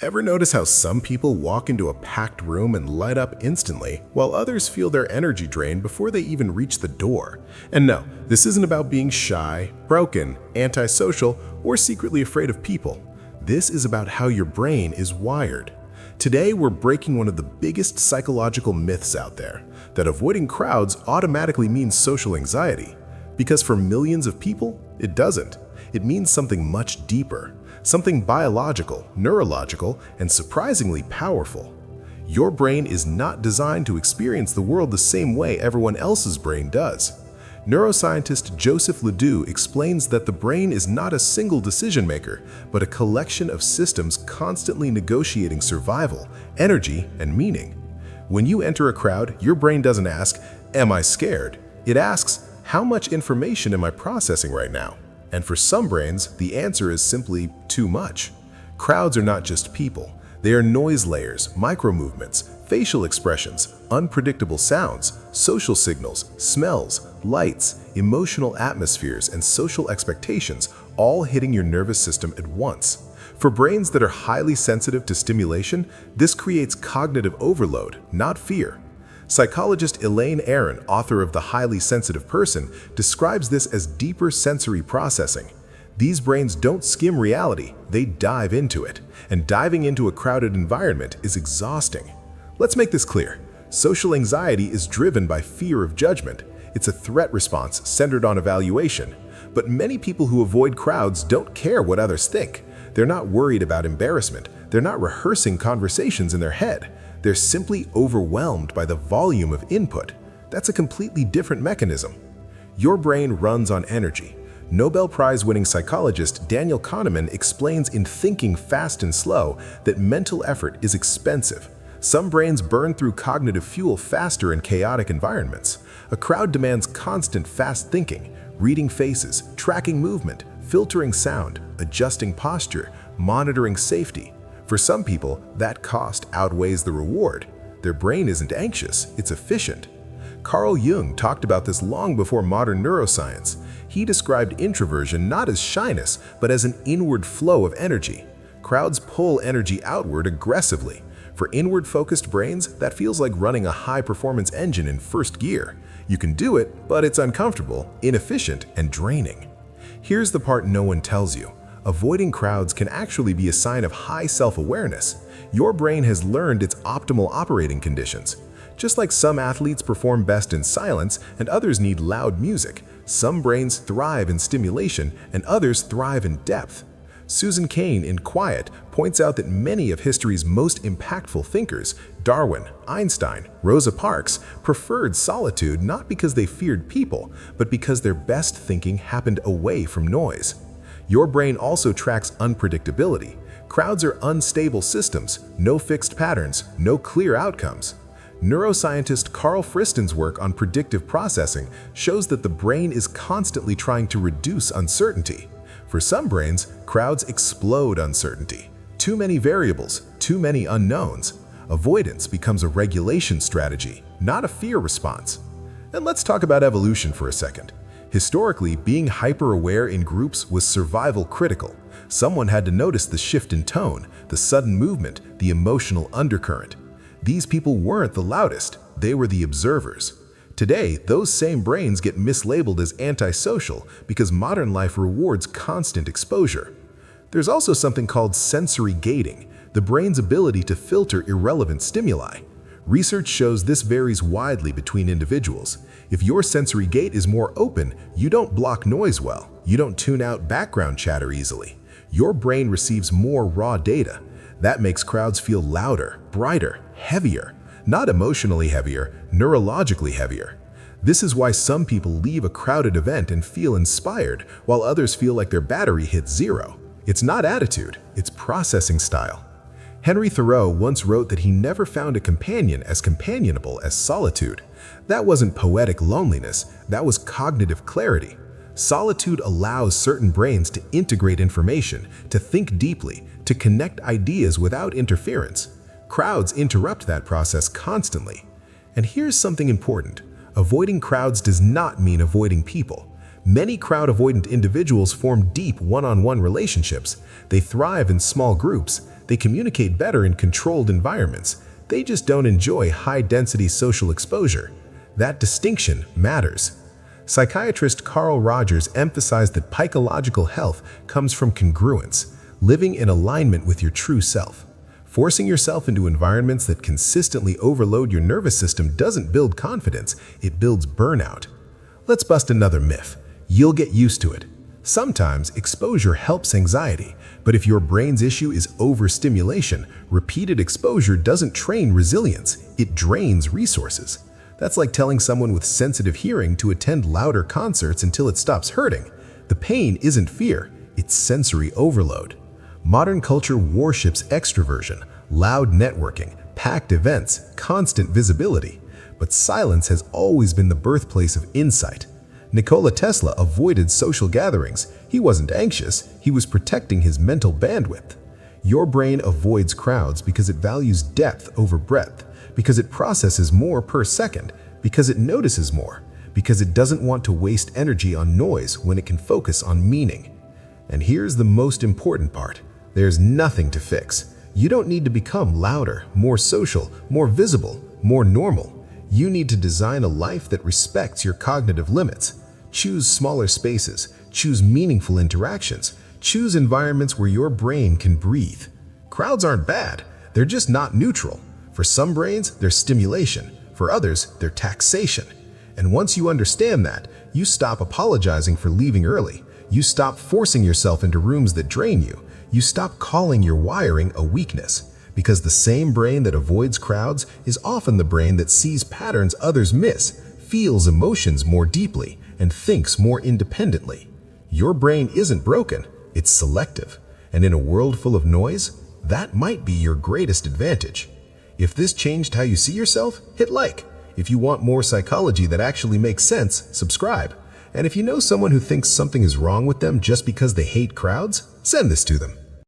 Ever notice how some people walk into a packed room and light up instantly, while others feel their energy drain before they even reach the door? And no, this isn't about being shy, broken, antisocial, or secretly afraid of people. This is about how your brain is wired. Today, we're breaking one of the biggest psychological myths out there, that avoiding crowds automatically means social anxiety. Because for millions of people, it doesn't. It means something much deeper. Something biological, neurological, and surprisingly powerful. Your brain is not designed to experience the world the same way everyone else's brain does. Neuroscientist LeDoux explains that the brain is not a single decision maker, but a collection of systems constantly negotiating survival, energy, and meaning. When you enter a crowd, your brain doesn't ask, "Am I scared?" It asks, "How much information am I processing right now?" And for some brains, the answer is simply too much. Crowds are not just people. They are noise layers, micro-movements, facial expressions, unpredictable sounds, social signals, smells, lights, emotional atmospheres, and social expectations, all hitting your nervous system at once. For brains that are highly sensitive to stimulation, this creates cognitive overload, not fear. Psychologist Elaine N, author of The Highly Sensitive Person, describes this as deeper sensory processing. These brains don't skim reality, they dive into it. And diving into a crowded environment is exhausting. Let's make this clear. Social anxiety is driven by fear of judgment. It's a threat response centered on evaluation. But many people who avoid crowds don't care what others think. They're not worried about embarrassment. They're not rehearsing conversations in their head. They're simply overwhelmed by the volume of input. That's a completely different mechanism. Your brain runs on energy. Nobel Prize-winning psychologist Kahneman explains in Thinking Fast and Slow that mental effort is expensive. Some brains burn through cognitive fuel faster in chaotic environments. A crowd demands constant fast thinking, reading faces, tracking movement, filtering sound, adjusting posture, monitoring safety. For some people, that cost outweighs the reward. Their brain isn't anxious, it's efficient. Carl Jung talked about this long before modern neuroscience. He described introversion not as shyness, but as an inward flow of energy. Crowds pull energy outward aggressively. For inward-focused brains, that feels like running a high-performance engine in first gear. You can do it, but it's uncomfortable, inefficient, and draining. Here's the part no one tells you. Avoiding crowds can actually be a sign of high self-awareness. Your brain has learned its optimal operating conditions. Just like some athletes perform best in silence and others need loud music, some brains thrive in stimulation and others thrive in depth. Susan Cain in Quiet points out that many of history's most impactful thinkers, Darwin, Einstein, Rosa Parks, preferred solitude not because they feared people, but because their best thinking happened away from noise. Your brain also tracks unpredictability. Crowds are unstable systems, no fixed patterns, no clear outcomes. Neuroscientist Carl Friston's work on predictive processing shows that the brain is constantly trying to reduce uncertainty. For some brains, crowds explode uncertainty. Too many variables, too many unknowns. Avoidance becomes a regulation strategy, not a fear response. And let's talk about evolution for a second. Historically, being hyper-aware in groups was survival critical. Someone had to notice the shift in tone, the sudden movement, the emotional undercurrent. These people weren't the loudest, they were the observers. Today, those same brains get mislabeled as antisocial because modern life rewards constant exposure. There's also something called sensory gating, the brain's ability to filter irrelevant stimuli. Research shows this varies widely between individuals. If your sensory gate is more open, you don't block noise well. You don't tune out background chatter easily. Your brain receives more raw data. That makes crowds feel louder, brighter, heavier. Not emotionally heavier, neurologically heavier. This is why some people leave a crowded event and feel inspired, while others feel like their battery hit zero. It's not attitude, it's processing style. Henry Thoreau once wrote that he never found a companion as companionable as solitude. That wasn't poetic loneliness, that was cognitive clarity. Solitude allows certain brains to integrate information, to think deeply, to connect ideas without interference. Crowds interrupt that process constantly. And here's something important. Avoiding crowds does not mean avoiding people. Many crowd-avoidant individuals form deep one-on-one relationships. They thrive in small groups. They communicate better in controlled environments. They just don't enjoy high-density social exposure. That distinction matters. Psychiatrist Carl Rogers emphasized that psychological health comes from congruence, living in alignment with your true self. Forcing yourself into environments that consistently overload your nervous system doesn't build confidence, it builds burnout. Let's bust another myth. You'll get used to it. Sometimes exposure helps anxiety, but if your brain's issue is overstimulation, repeated exposure doesn't train resilience, it drains resources. That's like telling someone with sensitive hearing to attend louder concerts until it stops hurting. The pain isn't fear, it's sensory overload. Modern culture worships extroversion, loud networking, packed events, constant visibility. But silence has always been the birthplace of insight. Nikola Tesla avoided social gatherings. He wasn't anxious, he was protecting his mental bandwidth. Your brain avoids crowds because it values depth over breadth, because it processes more per second, because it notices more, because it doesn't want to waste energy on noise when it can focus on meaning. And here's the most important part. There's nothing to fix. You don't need to become louder, more social, more visible, more normal. You need to design a life that respects your cognitive limits. Choose smaller spaces, choose meaningful interactions, choose environments where your brain can breathe. Crowds aren't bad, they're just not neutral. For some brains, they're stimulation. For others, they're taxation. And once you understand that, you stop apologizing for leaving early. You stop forcing yourself into rooms that drain you. You stop calling your wiring a weakness. Because the same brain that avoids crowds is often the brain that sees patterns others miss, feels emotions more deeply, and thinks more independently. Your brain isn't broken, it's selective. And in a world full of noise, that might be your greatest advantage. If this changed how you see yourself, hit like. If you want more psychology that actually makes sense, subscribe. And if you know someone who thinks something is wrong with them just because they hate crowds, send this to them.